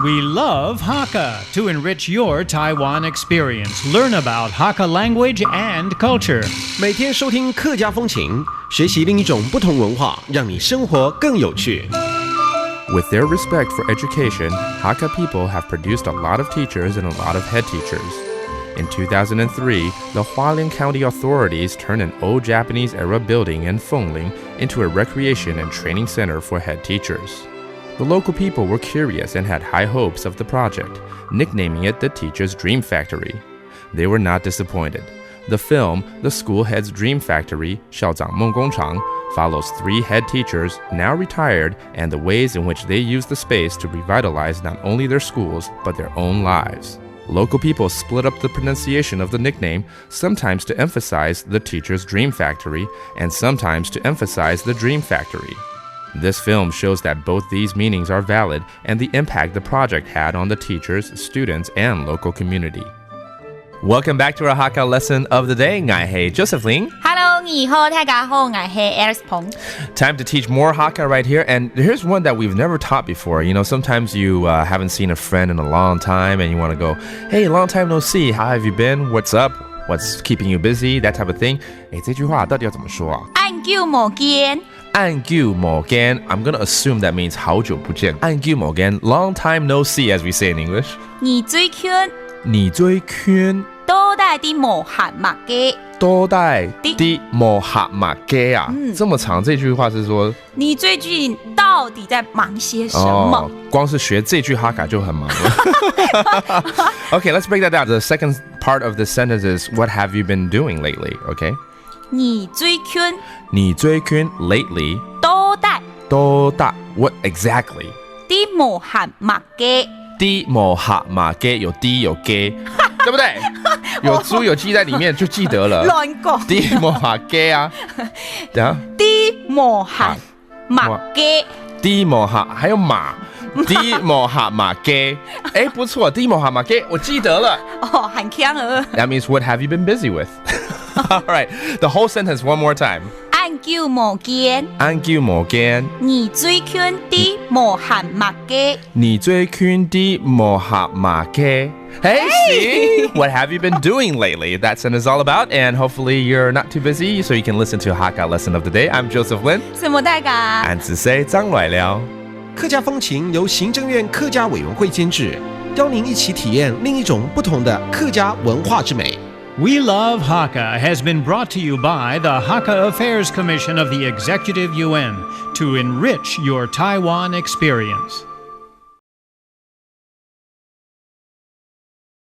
We love Hakka to enrich your Taiwan experience. Learn about Hakka language and culture. 每天收听客家风情，学习另一种不同文化，让你生活更有趣。With their respect for education, Hakka people have produced a lot of teachers and a lot of head teachers. In 2003, the Hualien County authorities turned an old Japanese-era building in Fengling into a recreation and training center for head teachers. The local people were curious and had high hopes of the project, nicknaming it the Teacher's Dream Factory. They were not disappointed. The film, The School Head's Dream Factory, 校长梦工厂, follows 3 head teachers, now retired, and the ways in which they use the space to revitalize not only their schools, but their own lives. Local people split up the pronunciation of the nickname, sometimes to emphasize the Teacher's Dream Factory, and sometimes to emphasize the Dream Factory. This film shows that both these meanings are valid and the impact the project had on the teachers, students, and local community. Welcome back to our Hakka lesson of the day. I am Joseph Ling. Hello, 你好，大家好，我是 Alice Peng. Time to teach more Hakka right here. And here's one that we've never taught before. You know, sometimes you haven't seen a friend in a long time and you want to go, hey, long time no see. How have you been? What's up? What's keeping you busy? That type of thing. 这句话到底要怎么说啊？按久冇見。按久冇見 I'm going to assume that means 好久不見。按久冇見 long time no see, as we say in English. 你最近你最近都帶啲無閒物嘅。都帶啲無閒物嘅啊，這麼長這句話是說你最近到底在忙些什麼？光是學這句哈卡就很忙了。Okay, let's break that down. The second part of this sentence is what have you been doing lately? Okay. 你最近 lately 都帶 what exactly? 啲無閒物嘅。啲無閒物嘅有啲有嘅，對不對？有豬有雞在裡面就記得了。亂講。啲無閒嘅啊，等下。啲無閒物嘅。啲無閒還有馬。啲無閒物嘅，哎，不錯，啲無閒物嘅，我記得了。哦，很強哦。That means what have you been busy with? All right, the whole sentence one more time. 按久冇見。按久冇見。你最近啲無閒物嘅。你最近啲無閒物嘅。Hey, see? What have you been doing lately? That sentence is all about, and hopefully you're not too busy, so you can listen to Hakka Lesson of the Day. I'm Joseph Lin. 什麼大家？俺只say張來了。客家風情由行政院客家委員會監製，邀您一起體驗另一種不同的客家文化之美。We Love Hakka has been brought to you by the Hakka Affairs Commission of the Executive Yuan to enrich your Taiwan experience.